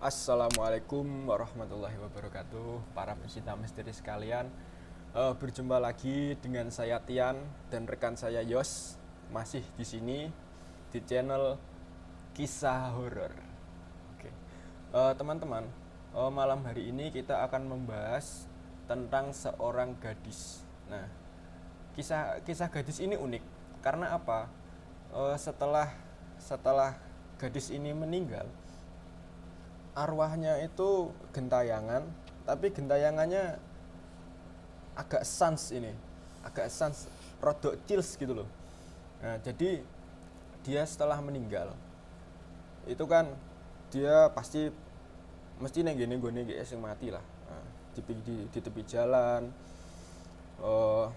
Assalamualaikum warahmatullahi wabarakatuh, para pencinta misteri sekalian. Berjumpa lagi dengan saya Tian dan rekan saya Yos, masih di sini di channel Kisah Horor. Oke, teman-teman, malam hari ini kita akan membahas tentang seorang gadis. Nah, kisah gadis ini unik karena apa? Setelah gadis ini meninggal, arwahnya itu gentayangan, tapi gentayangannya agak sans, rodok chills gitu loh. Nah, jadi dia setelah meninggal itu kan dia pasti mesti neng gini gue nih sing mati lah. Nah, di tepi jalan, eh,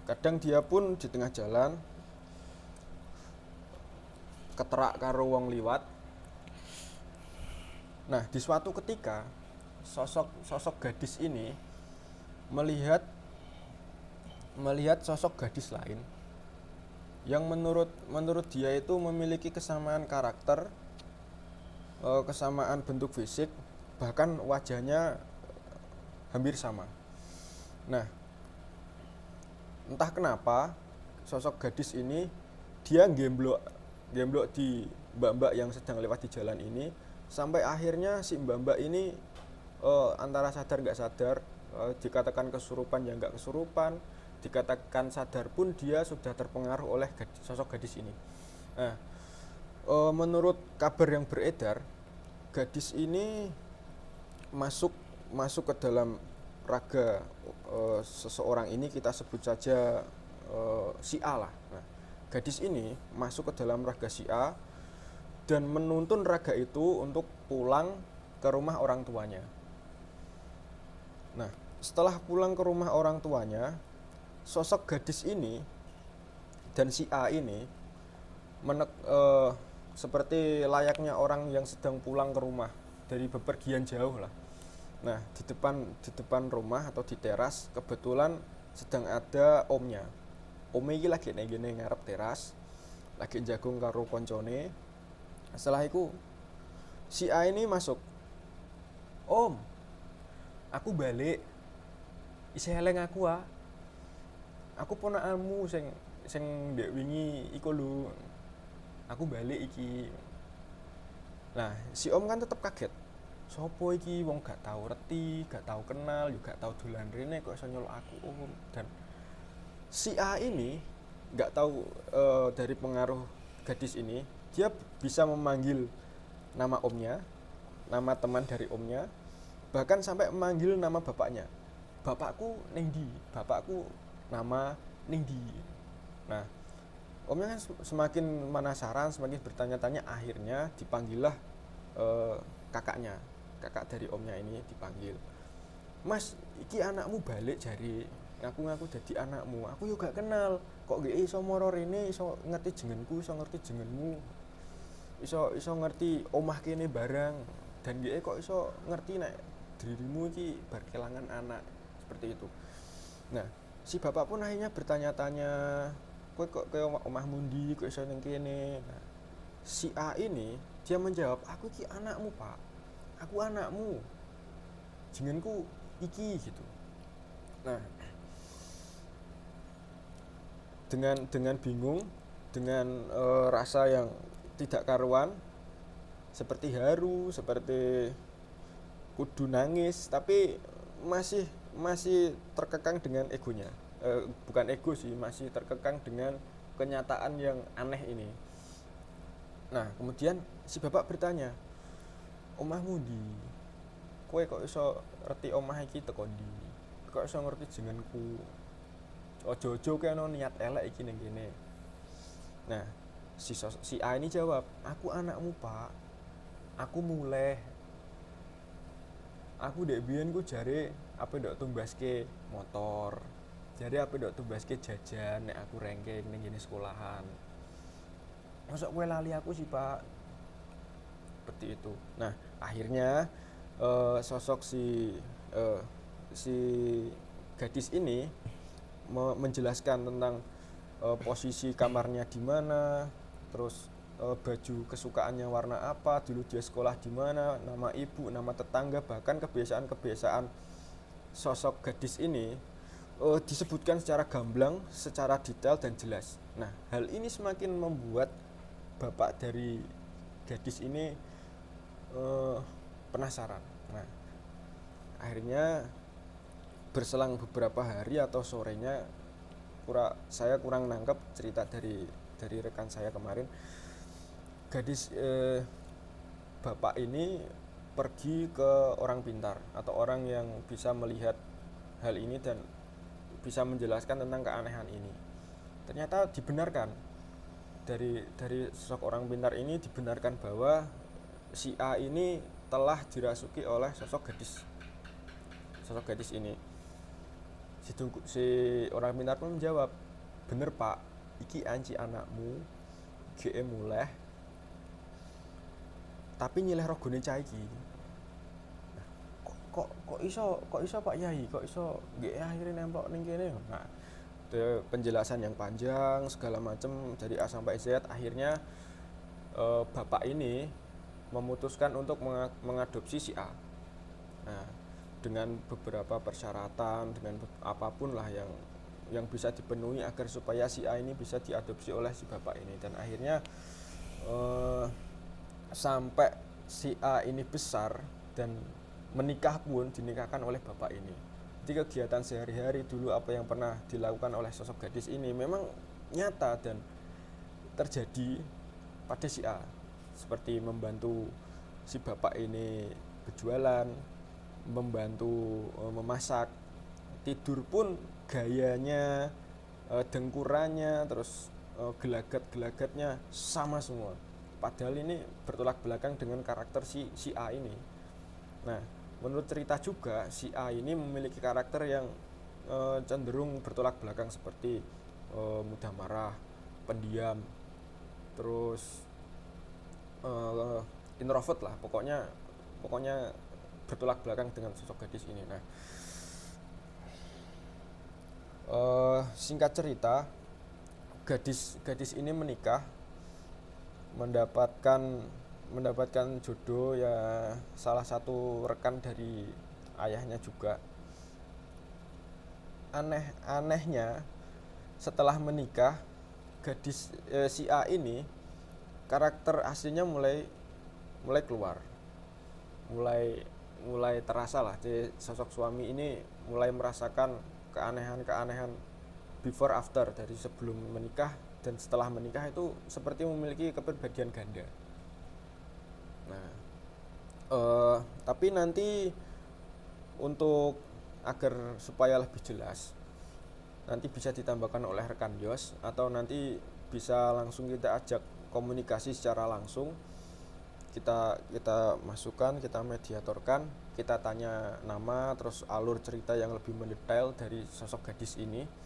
kadang dia pun di tengah jalan keterak karo wong liwat. Nah, di suatu ketika sosok gadis ini melihat sosok gadis lain yang menurut dia itu memiliki kesamaan karakter, kesamaan bentuk fisik, bahkan wajahnya hampir sama. Nah, entah kenapa sosok gadis ini dia gemblok di mbak-mbak yang sedang lewat di jalan ini, sampai akhirnya si mbak-mbak ini antara sadar nggak sadar, dikatakan kesurupan ya nggak kesurupan, dikatakan sadar pun dia sudah terpengaruh oleh sosok gadis ini. Nah, menurut kabar yang beredar, gadis ini masuk ke dalam raga seseorang ini, kita sebut saja si A lah. Nah, gadis ini masuk ke dalam raga si A dan menuntun raga itu untuk pulang ke rumah orang tuanya. Nah, setelah pulang ke rumah orang tuanya, sosok gadis ini dan si A ini seperti layaknya orang yang sedang pulang ke rumah dari bepergian jauh lah. Nah, di depan rumah atau di teras kebetulan sedang ada omnya. Omnya ini lagi neng ngarep teras, lagi jagung karo koncone. Setelah itu si A ini masuk. Om, aku balik. Isi heleng aku ah. Aku ponakanmu sing ndek wingi iku lho. Aku balik iki. Nah, si Om kan tetap kaget. Sopo iki wong gak tau reti, gak tau kenal, juga gak tau dolan rene kok iso nyolok aku Om. Dan si A ini gak tahu dari pengaruh gadis ini, dia bisa memanggil nama omnya, nama teman dari omnya, bahkan sampai memanggil nama bapaknya. Bapakku ning ndi? Bapakku nama ning ndi? Nah, omnya kan semakin penasaran, semakin bertanya-tanya, akhirnya dipanggillah kakaknya. Kakak dari omnya ini dipanggil. Mas, iki anakmu balik jari. Ngaku-ngaku jadi anakmu. Aku juga kenal. Kok gak iso moro rene, iso ngerti jenengku, iso ngerti jenengmu. Iso ngerti omah kene barang. Dan gak kok iso ngerti nek dirimu iki bar kelangan anak. Seperti itu. Nah, si bapak pun akhirnya bertanya-tanya, kowe kok kaya omahmu ndi, kok iso ning kene. Nah, si A ini dia menjawab, aku iki anakmu, Pak. Aku anakmu. Jenengku iki gitu. Nah, dengan bingung, dengan rasa yang tidak karuan, seperti haru, seperti kudu nangis, tapi masih terkekang dengan egonya. Bukan ego sih, masih terkekang dengan kenyataan yang aneh ini. Nah, kemudian si bapak bertanya, omahmu di, kowe kok iso ngerti omah iki teko ndi? Kok iso ngerti jenengku? Ojo-ojo kene niat elek iki ning kene. Nah, si A ini jawab, aku anakmu Pak. Aku muleh. Aku dek biyen ku jare apa ndok tumbaske motor. Jare apa ndok tumbaske jajan nek aku ranking ning ngene sekolahan. Masa kowe lali aku sih Pak? Seperti itu. Nah, akhirnya sosok si gadis ini menjelaskan tentang posisi kamarnya di mana, terus baju kesukaannya warna apa, dulu dia sekolah di mana, nama ibu, nama tetangga, bahkan kebiasaan-kebiasaan sosok gadis ini disebutkan secara gamblang, secara detail dan jelas. Nah, hal ini semakin membuat bapak dari gadis ini penasaran. Nah, akhirnya berselang beberapa hari atau sorenya, saya kurang nangkep cerita dari rekan saya kemarin, gadis bapak ini pergi ke orang pintar atau orang yang bisa melihat hal ini dan bisa menjelaskan tentang keanehan ini. Ternyata dibenarkan dari sosok orang pintar ini, dibenarkan bahwa si A ini telah dirasuki oleh sosok gadis ini. Si orang pintar pun menjawab, bener pak, iki anci anakmu GE muleh tapi nyileh rogone cah iki. Nah, kok iso Pak Yai, kok iso GE akhirnya nempel ning kene. Nah, itu penjelasan yang panjang segala macam dari A sampai Z. Akhirnya bapak ini memutuskan untuk mengadopsi si A. Nah, dengan beberapa persyaratan, dengan apapun lah yang bisa dipenuhi agar supaya si A ini bisa diadopsi oleh si bapak ini. Dan akhirnya sampai si A ini besar dan menikah pun dinikahkan oleh bapak ini. Jadi kegiatan sehari-hari dulu apa yang pernah dilakukan oleh sosok gadis ini memang nyata dan terjadi pada si A, seperti membantu si bapak ini berjualan, membantu memasak, tidur pun gayanya, dengkurannya, terus gelagat-gelagatnya sama semua. Padahal ini bertolak belakang dengan karakter si A ini. Nah, menurut cerita juga si A ini memiliki karakter yang cenderung bertolak belakang, seperti mudah marah, pendiam, terus introvert lah, pokoknya bertolak belakang dengan sosok gadis ini. Nah, singkat cerita, gadis ini menikah, mendapatkan jodoh ya, salah satu rekan dari ayahnya juga. Anehnya setelah menikah, si A ini karakter aslinya mulai keluar, mulai terasa lah. Jadi sosok suami ini mulai merasakan keanehan before after dari sebelum menikah dan setelah menikah, itu seperti memiliki kepribadian ganda. Nah, tapi nanti untuk agar supaya lebih jelas, nanti bisa ditambahkan oleh rekan Yos, atau nanti bisa langsung kita ajak komunikasi secara langsung. Kita masukkan, kita mediatorkan, kita tanya nama, terus alur cerita yang lebih mendetail dari sosok gadis ini,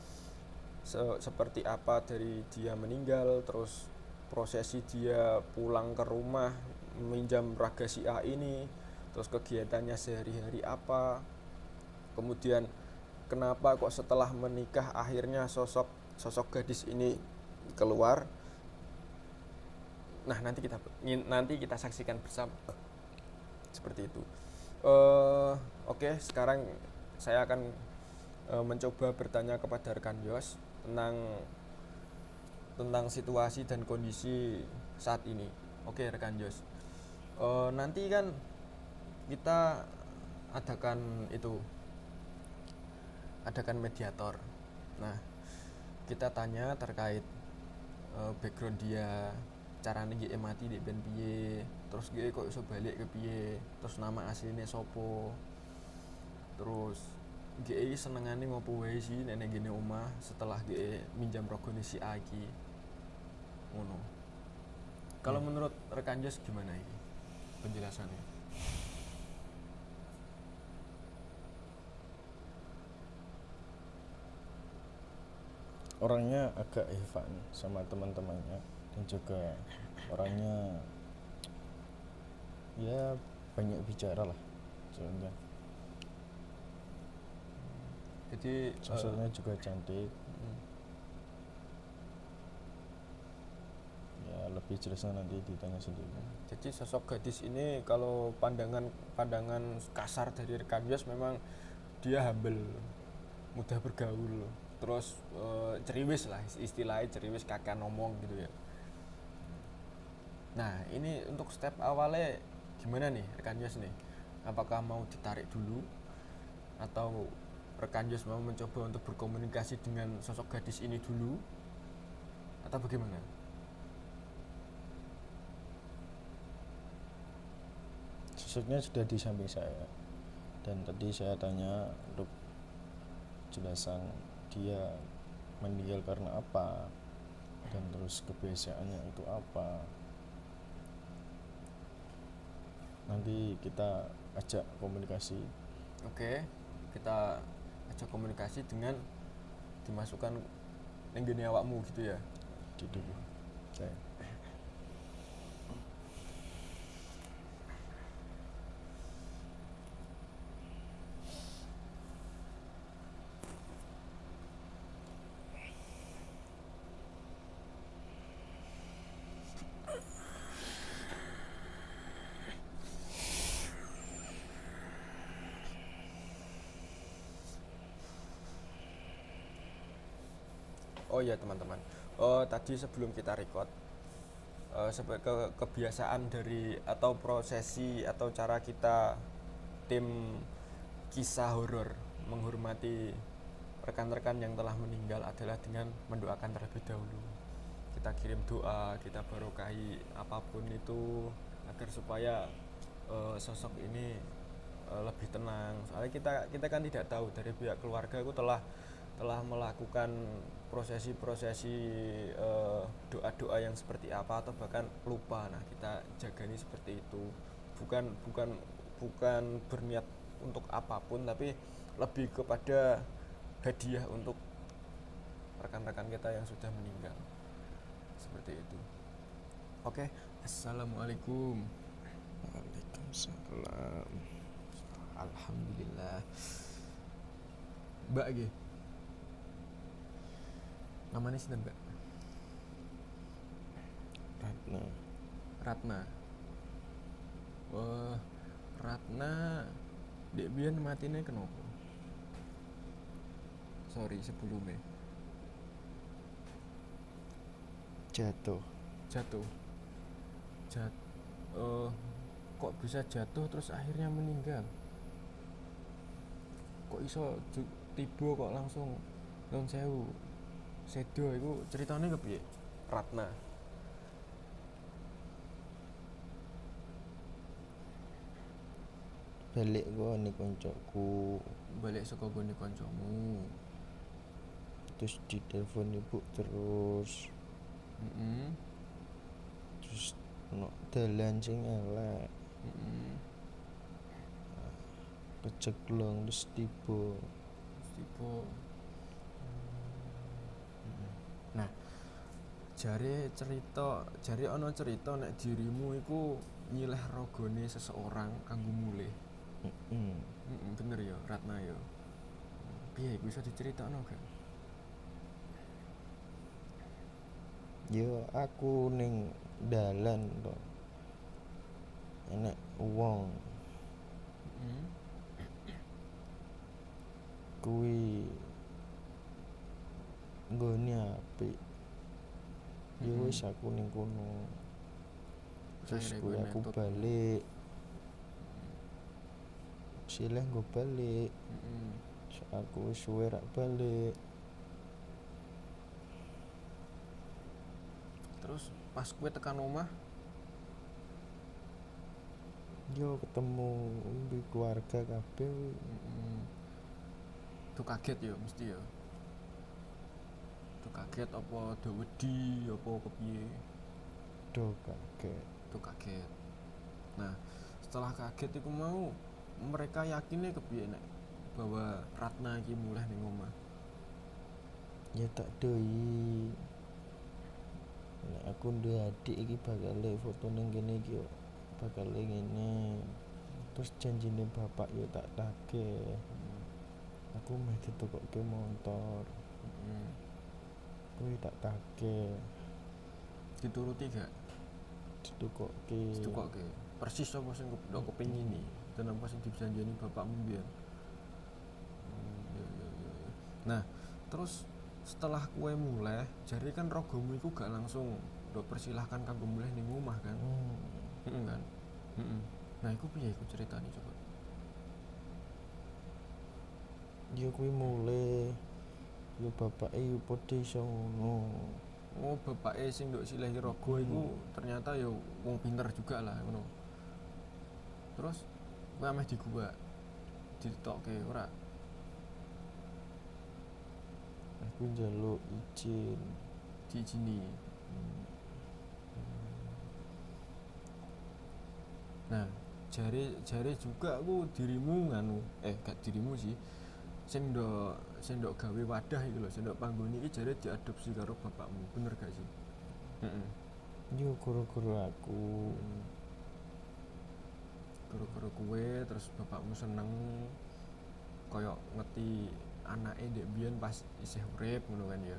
seperti apa dari dia meninggal, terus prosesi dia pulang ke rumah meminjam raga si A ini, terus kegiatannya sehari-hari apa, kemudian kenapa kok setelah menikah akhirnya sosok gadis ini keluar. Nah, nanti kita saksikan bersama seperti itu. Oke, sekarang saya akan mencoba bertanya kepada rekan Yos tentang situasi dan kondisi saat ini. Oke, rekan Yos, nanti kan kita adakan mediator. Nah, kita tanya terkait background dia, carane GE mati dek ben piye, terus GE kok iso balik ke piye, terus nama asline sopo, terus GE senengane ngopo wae sih nek gene omah setelah GE minjam rogone si A iki. Ngono. Kalau menurut rekan Jos gimana ini penjelasannya? Orangnya agak Evan sama teman-temannya, dan juga orangnya ya banyak bicara lah soalnya. Jadi sosoknya juga cantik, ya lebih jelasnya nanti ditanya sendiri. Jadi sosok gadis ini kalau pandangan kasar dari rekan Yos memang dia humble, mudah bergaul, terus ceriwis lah, istilahnya ceriwis, kakak ngomong gitu ya. Nah ini untuk step awalnya gimana nih rekan Yos nih? Apakah mau ditarik dulu atau rekan Yos mau mencoba untuk berkomunikasi dengan sosok gadis ini dulu atau bagaimana? Sosoknya sudah di samping saya, dan tadi saya tanya untuk jelasan dia meninggal karena apa, dan terus kebiasaannya itu apa. Nanti kita ajak komunikasi. Oke, kita ajak komunikasi dengan dimasukkan ning gene awakmu gitu ya. Di dulu saya. Oh iya teman-teman, tadi sebelum kita record, kebiasaan dari atau prosesi atau cara kita tim kisah horor menghormati rekan-rekan yang telah meninggal adalah dengan mendoakan terlebih dahulu. Kita kirim doa, kita barokahi apapun itu agar supaya sosok ini lebih tenang. Soalnya kita kan tidak tahu dari pihak keluarga itu telah melakukan prosesi-prosesi doa-doa yang seperti apa atau bahkan lupa. Nah, kita jagani seperti itu. Bukan bukan bukan berniat untuk apapun, tapi lebih kepada hadiah untuk rekan-rekan kita yang sudah meninggal. Seperti itu. Oke, assalamualaikum. Waalaikumsalam. Alhamdulillah. Mbak ge. Namanya sinten, Mbak? Ratna. Ratna. Wah, Ratna dek biyen matine kenapa? Sorry sebelumnya. Jatuh. Jatuh. Kok bisa jatuh terus akhirnya meninggal? Kok iso tiba kok langsung Nun Sewu sedo iku ceritane kepiye? Ratna. Balik gua nih koncoku, Balik saka gone kancamu. terus ditelepon ibu terus, Heeh. terus no dalan sing elek, Heeh. keceklong terus tiba. Tiba. Nah, jare ana cerita nek dirimu iku nyileh ragane seseorang kanggo mulih. Bener ya, Ratna ya. Piye iku bisa diceritakno gak? Yo aku ning dalan to, enek wong Heeh. kuwi nggone apik. Ya wis aku ning kono. Terus Akhirnya kuwi kowe aku metut. balik. Sileh nggo balik. Heeh. Aku wis suwe rak balik. Terus pas kowe tekan omah, Yo ketemu di keluarga kabeh. tuh kaget ya mesti ya. Tuh kaget apa do wedi apa kepiye? Do kaget. Tuh kaget. Nah, setelah kaget iku mau mereka yakinnya kepiye nek bahwa Ratna iki mulih ning omah. Ya tak doi. Nek aku duwe adik iki bakal foto ning kene iki yo. Bakal ngene. Terus janjine bapak yo tak tagih. Aku meh ditukokke motor. Kuwi tak tagih. Dituruti gak? ditukokke persis apa sing ndok kepengini dan apa sing dijanjeni bapakmu mbiyen. Iya. Nah, terus setelah kue mulai, jare kan rogomu iku gak langsung ndok persilahkan kanggo mulih ning omah kan. Kan. Nah, iku piye iku ceritane coba? Ya kuwi mulai ya bapake yo padha iso ngono. Oh, bapake sing ndok silahi rogo iku ternyata ya wong pinter juga lah ngono. Terus kowe ameh digubak ditokke ora? Aku njaluk izin Diizini. Nah, jare juga aku dirimu nganu, gak dirimu sih. Sing ndok gawe wadah iki lho, sing ndok panggone iki jare diadopsi karo bapakmu. Bener gak sih? yo gara-gara aku Gara-gara kowe terus bapakmu seneng koyo ngerti anake ndek biyen pas isih urip ngono kan ya.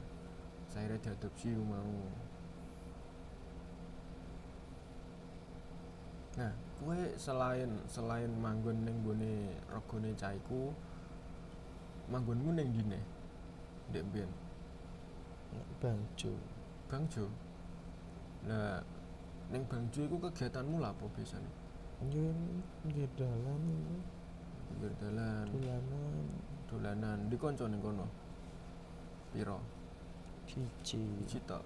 Saire diadopsi mau. Nah, kowe selain manggon ning gone regane cah iku, manggonmu ning ndi ne? Ndek biyen Bangjo. Bangjo. Lah ning Bangjo iku kegiatanmu lha apa biasane? Yo nggih dalan Pinggir dalan, dolanan. Ndi kanca ning kono? Piro? Siji tok.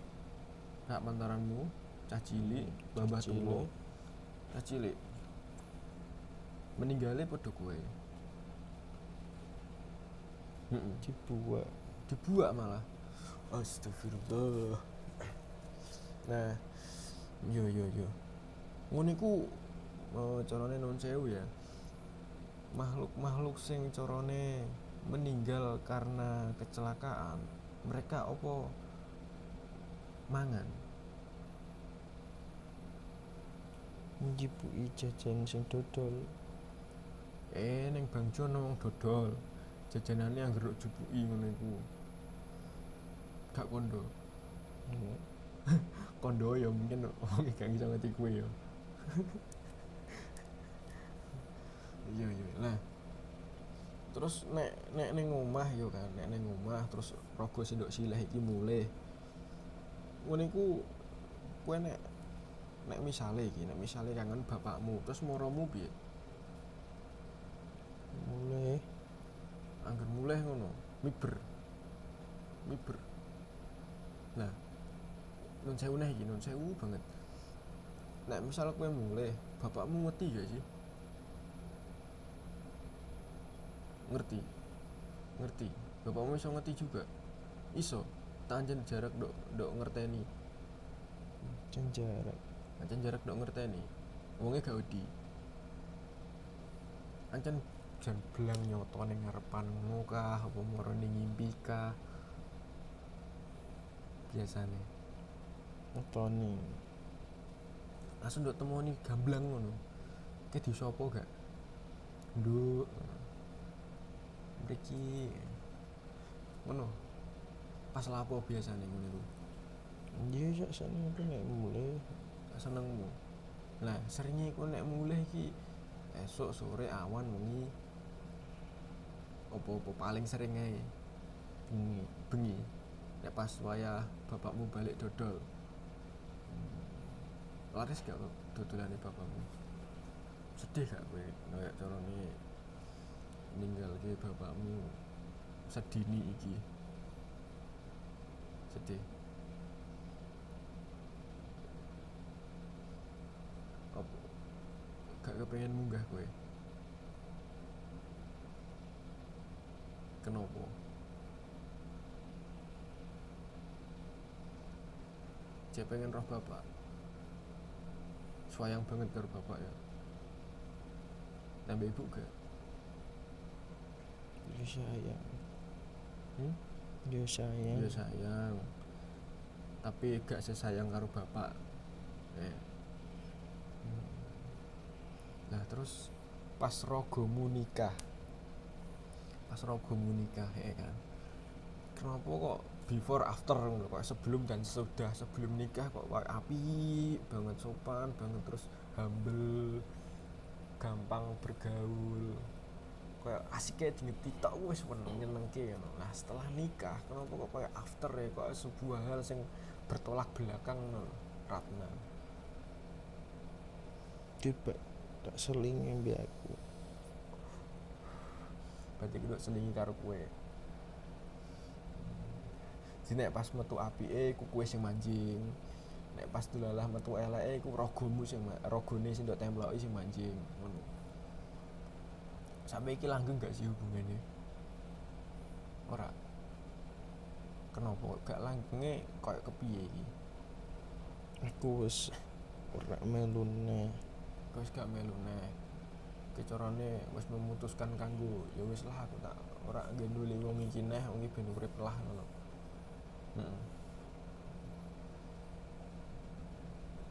Sak pantaranmu, cah cilik, babah tuwa. Cah cilik. Meninggalé padha kowe. Dibuak malah. Astagfirullah. Nah, yo. Ngono iku carane non sewu ya. Makhluk-makhluk sing carane meninggal karena kecelakaan, mereka opo mangan? Njipuki jajan sing dodol. Ning Bangjo ana wong dodol. Jajanane anggeruk jupuki ngono iku. Gak kondo. Kondo ya mungkin wong gak iso ngerti kowe ya. Iya. Nah, terus nek ning omah yo kan, nek ning omah terus raga sendok silih iki mulih. Ngono iku kowe nek misale kangen bapakmu, terus maramu piye? Mulai Angger mulih ngono, miber. Nah, nun sewu banget. Nek misal kowe mulih, bapakmu ngerti gak sih? Ngerti. Bapakmu iso ngerti juga. Iso. Tanjen jarak dok ngerteni. Ancen jarak dok ngerteni. Wonge gak wedi. Ancen jan belang nyoto ning ngarepanmu kah apa moro ning ngimpi kah. Biasane ngetoni langsung ndok temoni gamblang ngono. Ki disopo gak? Nduk. Mriki. Ngono. Pas lapo biasane ngono iku. iya sakjane aku nek mulai Senengmu. Lah, seringnya iku nek mulih iki esuk sore awan wengi. Apa-apa paling sering ae bengi. Nek pas wayah bapakmu balik dodol. Laris gak dodolane bapakmu? Sedih gak kowe nek carane ninggalke bapakmu sedini iki? Sedih. Apa gak kepengen munggah kowe? Kenapa? Cek pengen roh bapak. Sayang banget karo bapak ya. Nambah ibu gak? ya sayang Ya sayang. Tapi gak sesayang karo bapak. Nah terus pas rogomu nikah ya kan. Kenapa kok before after ngono, kok sebelum dan sesudah. Sebelum nikah kok kayak apik banget, sopan banget, terus humble, gampang bergaul, kayak asik kayak dingeti tok wis nyenengke ngono. Nah setelah nikah kenapa kok kayak after ya, kok sebuah hal sing bertolak belakang ngono Ratna. Coba tak seling mbek aku. Berarti kudu selingi karo kowe. Jadi nek pas metu apike iku kowe sing manjing. Nek pas dolalah metu eleke iku rogomu sing rogone sing ndok temploki sing manjing ngono. Sampai iki langgeng gak sih hubungannya? Ora. Kenapa gak langgenge koyo kepiye iki? Aku wis ora melu neh. Wis gak melu neh. Kecarane wis memutuskan kanggo ya wis lah aku tak ora ngenduli wong iki neh, wong iki ben urip lah ngono.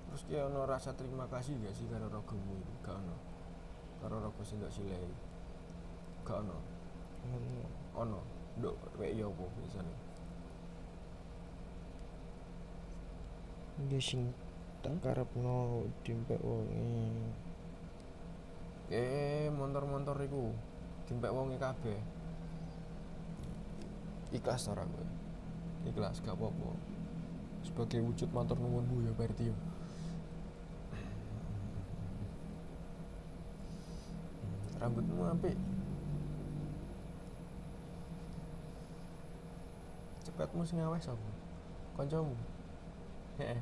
Terus ki ono rasa terima kasih gak sih karo rogomu iki? Gak ono. Karo rogo sing ndok silehi. Gak ono. Ono. Ndok wek yo apa biasane? Ya sing tak karepno dimpek wonge. Montor-montor iku dimpek wonge kabeh. Ikhlas ora kowe? Ikhlas gak apa-apa. Sebagai wujud matur nuwunmu ya berarti yo. Rambutmu apik. Cepetmu sing aweh sapa? Kancamu. Heeh.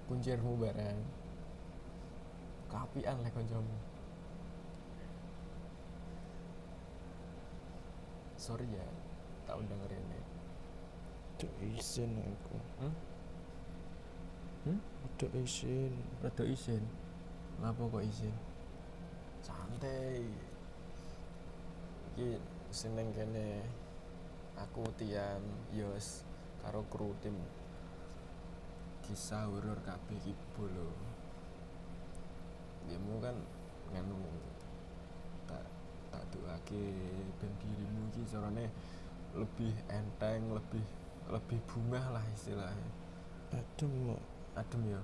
Kuncirmu barang. Kapian lek kancamu. Sorry ya, tak undang rene. Udah izin aku. Udah izin. Rada izin. Kenapa kok izin? Santai. Iki seneng kene aku Tian, Yos karo kru tim kisah horor kabeh iki bolo. Demo kan nganu tak doake ben dirimu iki carane lebih enteng, lebih bungah lah istilahnya. Adem ya.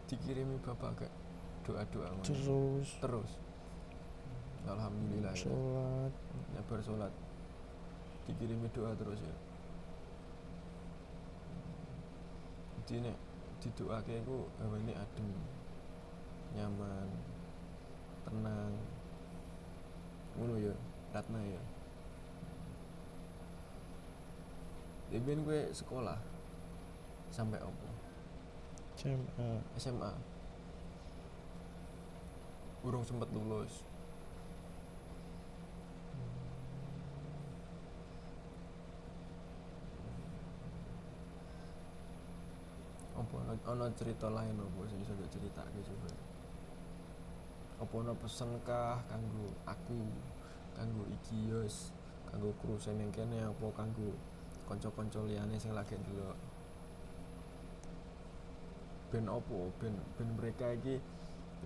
Dikirimi bapak gak doa-doa terus. Alhamdulillah ya. Sholat. Nyabar sholat. Dikirimi doa terus ya. Jadi nek didoake iku hawane adem, nyaman, tenang. Ngono ya, Ratna ya. Ben kowe sekolah sampai opo? SMA. Urung sempet lulus. Apa ana cerita lain apa sing iso diceritake coba? Apa ana pesen kah kanggo aku, kanggo iki Yos, kanggo kru sing ning kene apa kanggo kanca-kanca liyane sing lagi ndelok? Ben opo? Ben mereka iki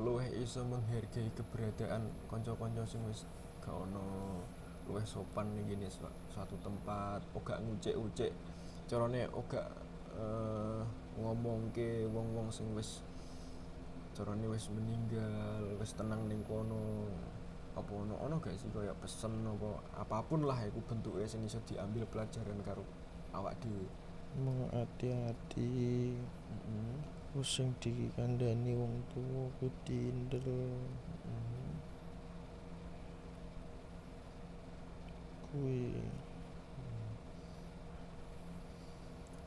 luwih iso menghargai keberadaan kanca-kanca sing wis gak ono, luwih sopan ning kene suatu tempat, ora ngucek-ucek. Carane ora ngomongke wong-wong sing wis carane wis meninggal, wis tenang ning kono. Apa ono gak sih kaya pesen apa apapun lah iku bentuke sing iso diambil pelajaran karo awak dhewe. Hati-hati. Wis sing dikandani wong tuwa ku diindel. Kuwi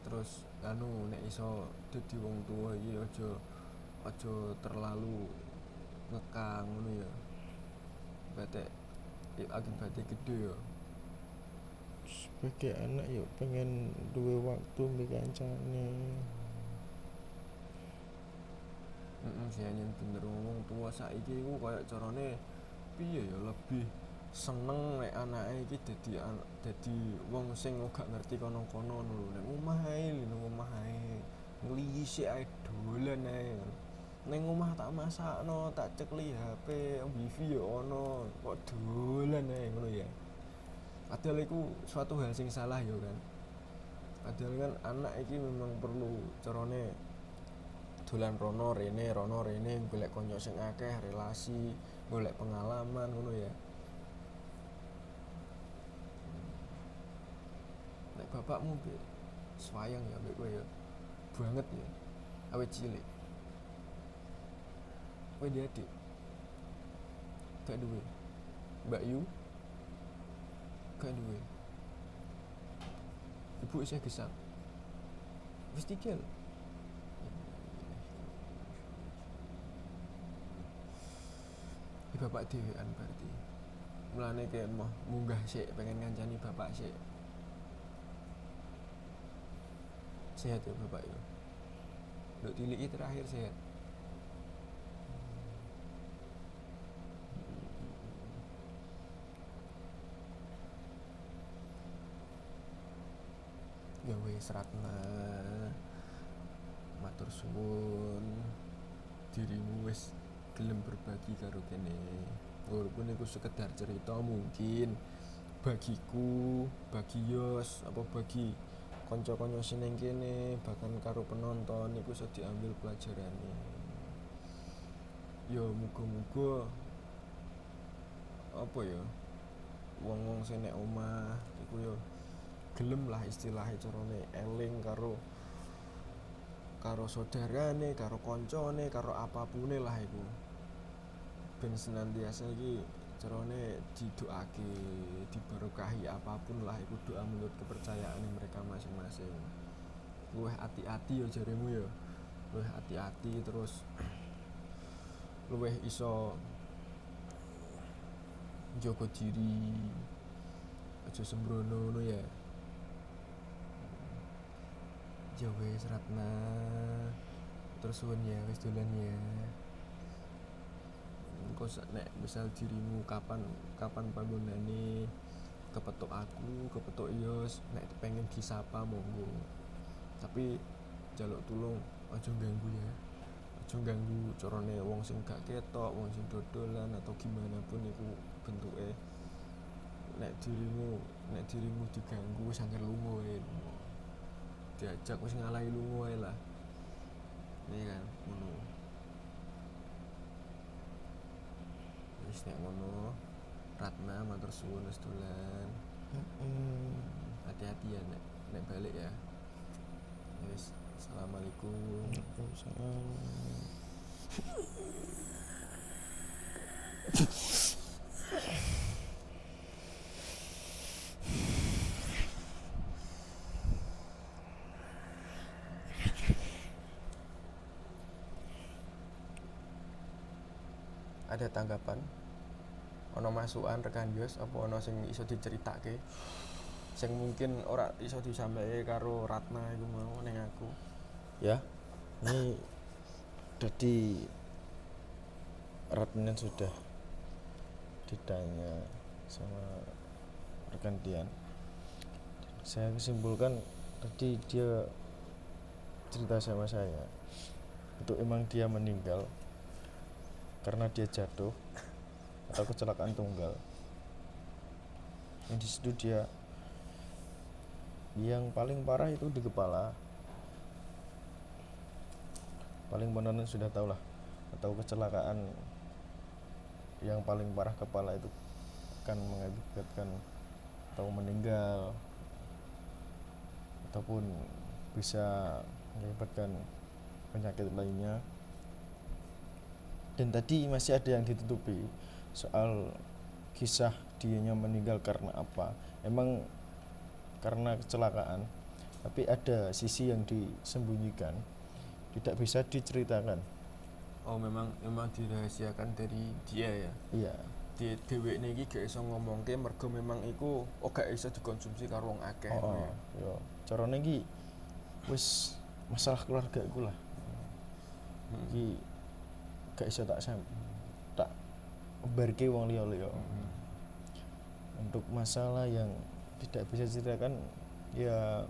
terus anu nek iso dadi wong tuwa iki aja terlalu ngekang ngono ya. Berarti akibatnya gede ya. Sebagai anak ya pengen duwe waktu mbek kancane. Sih anyen bener wong tua saiki iku koyo carane piye ya lebih seneng nek anake iki dadi wong sing ora ngerti kono-kono lho. Nek omah ae nglisik ae dolan ae. Ning omah tak masakno, tak cekli HP, wifi ya ono, kok dolan ae ngono ya. Padahal iku suatu hal sing salah ya kan. Padahal kan anak iki memang perlu carane dolan rono rene golek konco sing akeh, relasi, golek pengalaman ngono ya. Nek bapakmu sayang ya mbek kowe ya. Banget ya. Awet cilik. Kowe dia adik. Gak duwe. Mbak Yu gak duwe. Ibu isih gesang. Wis tinggal. Bapak dhewean berarti. Mulane kayak mau munggah sik pengen ngancani bapak sik. Sehat ya bapak ya. Nduk tiliki terakhir sehat. Ya wis Ratna, matur suwun, dirimu wis gelem berbagi karo kene. Walaupun itu sekedar cerita mungkin bagiku, bagi Yos, apa bagi kanca-kanca sing ning kene, bahkan karo penonton iku iso diambil pelajarane. Ya muga-muga apa ya, wong-wong sing nek omah iku ya gelem lah istilahnya carane eling karo saudarane, karo koncone, karo apapune lah iku. Ben senantiasa iki carane didoake, diberkahi apapun lah iku doa menurut kepercayaan mereka masing-masing. Luwih hati-hati ya jaremu ya. Luwih hati-hati terus luwih iso njaga diri. Aja sembrono ngono ya. Ya wis Ratna, terus suwun ya wis dolan ya. Engko nek misal dirimu kapan panggonane kepetuk aku, kepetuk Yos, nek pengen disapa monggo. Tapi jaluk tulung aja ganggu ya. Aja ganggu carane wong sing gak ketok, wong sing dodolan atau gimana pun iku bentuke. Nek dirimu diganggu wis angger lunga wae. Diajak wis ngalahi lunga wae lah. Iya kan, ngono. Wis nek ngono, Ratna matur suwun wis dolan. Hati-hati ya nek balik ya. Wis, assalamualaikum. Ada tanggapan? Ono masukan rekan Yos apa ono sing iso diceritake? Sing mungkin ora iso disampaikan karo Ratna iku mau ning aku. Ya, ini jadi Ratna sudah ditanya sama rekan Dian. Saya kesimpulkan tadi dia cerita sama saya itu emang dia meninggal karena dia jatuh atau kecelakaan tunggal. Yang di situ dia yang paling parah itu di kepala. Paling penonton sudah tahu lah, atau kecelakaan yang paling parah kepala itu kan mengakibatkan atau meninggal ataupun bisa mengakibatkan penyakit lainnya. Dan tadi masih ada yang ditutupi soal kisah dianya meninggal karena apa. Emang karena kecelakaan, tapi ada sisi yang disembunyikan, tidak bisa diceritakan. Oh memang dirahasiakan dari dia ya. Iya. Dheweke iki gak iso ngomongke mergo memang iku gak iso dikonsumsi karo wong akeh. Yo, carane iki wis masalah keluarga iku lah. Iki gak iso tak barke wong liya-liya. Untuk masalah yang tidak bisa diceritakan ya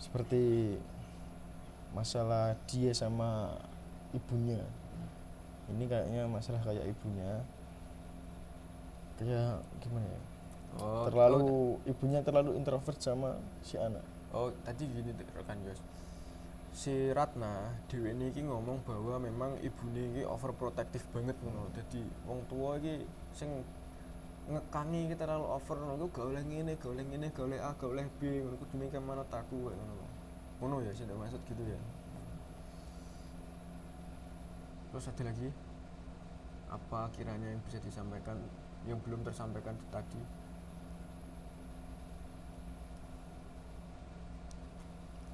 seperti masalah dia sama ibunya. Ini kayaknya masalah kayak ibunya, kayak gimana ya, Oh, Terlalu ibunya terlalu introvert sama si anak. tadi gini rekan Yos. Si Ratna dhewe iki ngomong bahwa memang ibune iki overprotective banget ngono. Dadi wong tua iki sing ngekangi iki terlalu over ngono. Iku gak oleh ngene, gak oleh ngene, gak oleh A, gak oleh B ngono. Kudune ke manut aku kayak ngono. Ngono ya sih maksud gitu ya. Terus ada lagi apa kiranya yang bisa disampaikan yang belum tersampaikan tadi?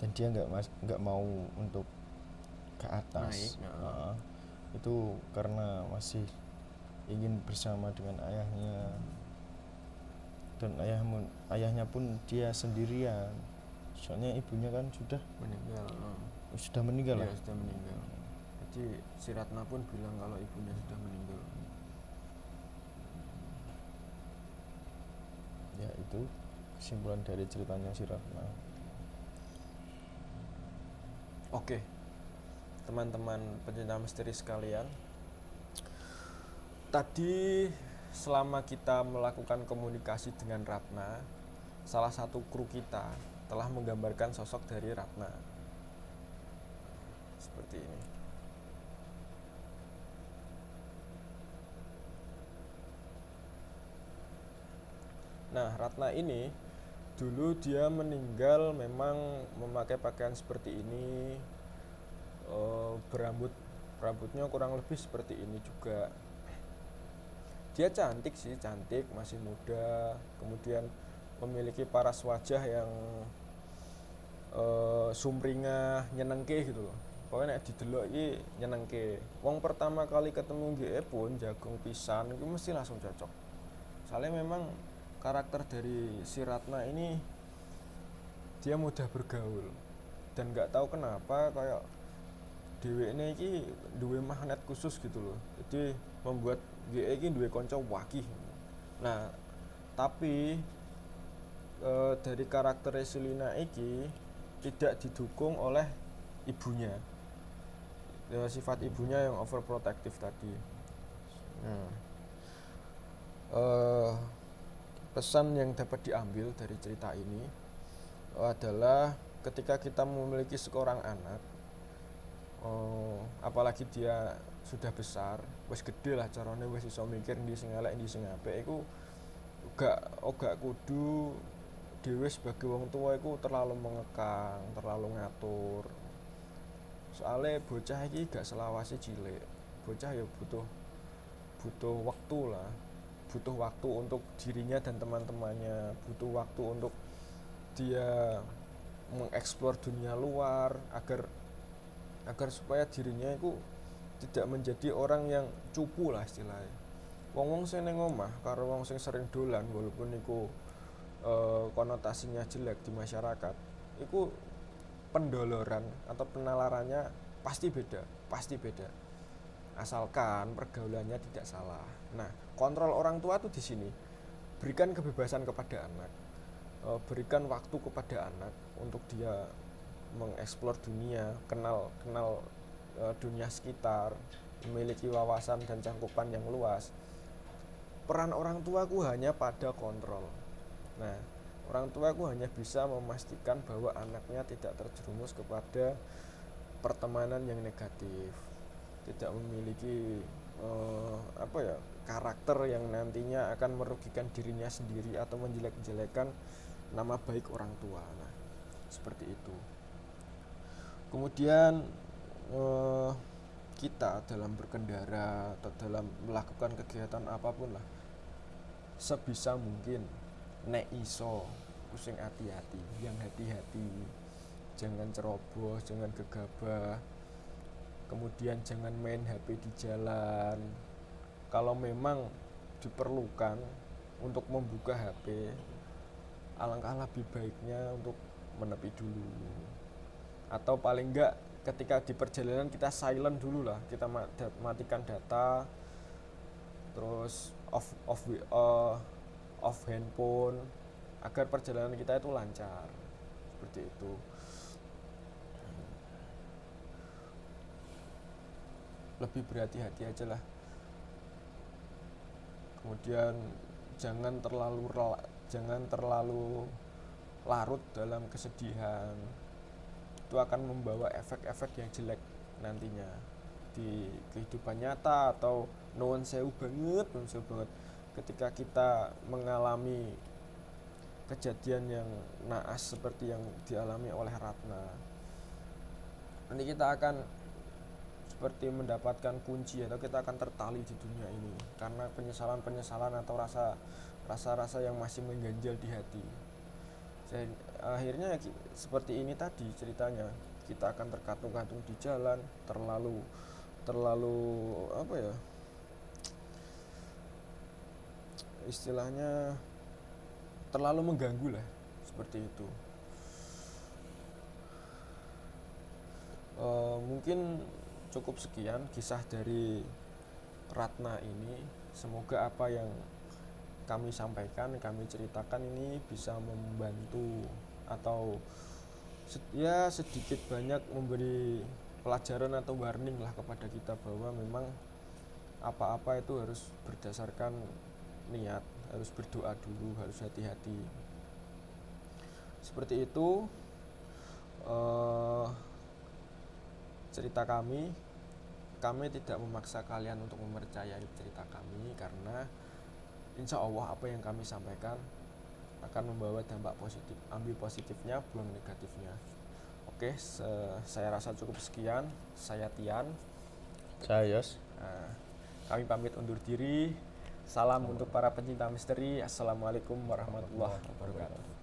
Dan dia nggak mau untuk ke atas. Naik, Itu karena masih ingin bersama dengan ayahnya, dan ayahnya pun dia sendirian, soalnya ibunya kan sudah meninggal Iya, lah. sudah meninggal. Jadi si Ratna pun bilang kalau ibunya sudah meninggal. Ya itu kesimpulan dari ceritanya si Ratna. Oke, teman-teman pencinta misteri sekalian, tadi selama kita melakukan komunikasi dengan Ratna, salah satu kru kita telah menggambarkan sosok dari Ratna seperti ini. Nah, Ratna ini dulu dia meninggal memang memakai pakaian seperti ini, rambutnya kurang lebih seperti ini juga. Dia cantik sih, cantik, masih muda, kemudian memiliki paras wajah yang sumringah, nyenengke gitu loh. Pokoknya nek didelok iki nyenengke. Wong pertama kali ketemu GE pun jagung pisan itu mesti langsung cocok. Soalnya memang karakter dari si Ratna ini dia mudah bergaul dan nggak tahu kenapa kayak dheweke iki duwe magnet khusus gitu loh. Jadi membuat GE iki duwe kanca wakih. Nah, tapi dari karakter Selina iki tidak didukung oleh ibunya. Sifat ibunya yang overprotective tadi. Nah, pesan yang dapat diambil dari cerita ini adalah ketika kita memiliki seorang anak, apalagi dia sudah besar, wis gede lah carane, wis iso mikir ndi sing elek ndi sing apik, iku gak kudu dhewe sebagai wong tua iku terlalu mengekang, terlalu ngatur. Soalnya bocah iki gak selawase cilik. Bocah ya butuh waktu lah, butuh waktu untuk dirinya dan teman-temannya, butuh waktu untuk dia mengeksplor dunia luar agar supaya dirinya itu tidak menjadi orang yang cupu lah istilahnya. Wong-wong sing ning omah karo wong sing sering dolan walaupun niku konotasinya jelek di masyarakat, itu pendoloran atau penalarannya pasti beda. Asalkan pergaulannya tidak salah. Nah, kontrol orang tua tuh di sini. Berikan kebebasan kepada anak, berikan waktu kepada anak untuk dia mengeksplor dunia, kenal dunia sekitar, memiliki wawasan dan cangkupan yang luas. Peran orang tuaku hanya pada kontrol. Nah, orang tuaku hanya bisa memastikan bahwa anaknya tidak terjerumus kepada pertemanan yang negatif, tidak memiliki karakter yang nantinya akan merugikan dirinya sendiri atau menjelek-jelekan nama baik orang tua. Nah, seperti itu. Kemudian kita dalam berkendara atau dalam melakukan kegiatan apapun lah, sebisa mungkin nek iso pusing hati-hati, yang hati-hati, jangan ceroboh, jangan gegabah, kemudian jangan main HP di jalan. Kalau memang diperlukan untuk membuka HP, alangkah lebih baiknya untuk menepi dulu, atau paling enggak ketika di perjalanan kita silent dulu lah, kita matikan data, terus off handphone agar perjalanan kita itu lancar, seperti itu. Lebih berhati-hati aja lah. Kemudian jangan terlalu larut dalam kesedihan. Itu akan membawa efek-efek yang jelek nantinya di kehidupan nyata, atau nuwun sewu banget ketika kita mengalami kejadian yang naas seperti yang dialami oleh Ratna. Nanti kita akan seperti mendapatkan kunci, atau kita akan tertali di dunia ini karena penyesalan atau rasa yang masih mengganjal di hati. Akhirnya seperti ini tadi ceritanya, kita akan terkatung-katung di jalan, terlalu apa ya, istilahnya terlalu mengganggu lah, seperti itu. Mungkin cukup sekian kisah dari Ratna ini. Semoga apa yang kami sampaikan, kami ceritakan ini bisa membantu atau ya sedikit banyak memberi pelajaran atau warning lah kepada kita, bahwa memang apa-apa itu harus berdasarkan niat, harus berdoa dulu, harus hati-hati. Seperti itu cerita kami tidak memaksa kalian untuk mempercayai cerita kami, karena insya Allah apa yang kami sampaikan akan membawa dampak positif. Ambil positifnya, buang negatifnya. Oke, saya rasa cukup sekian. Saya Tian. Saya Yos. Kami pamit undur diri. Salam untuk para pencinta misteri. Assalamualaikum warahmatullahi wabarakatuh.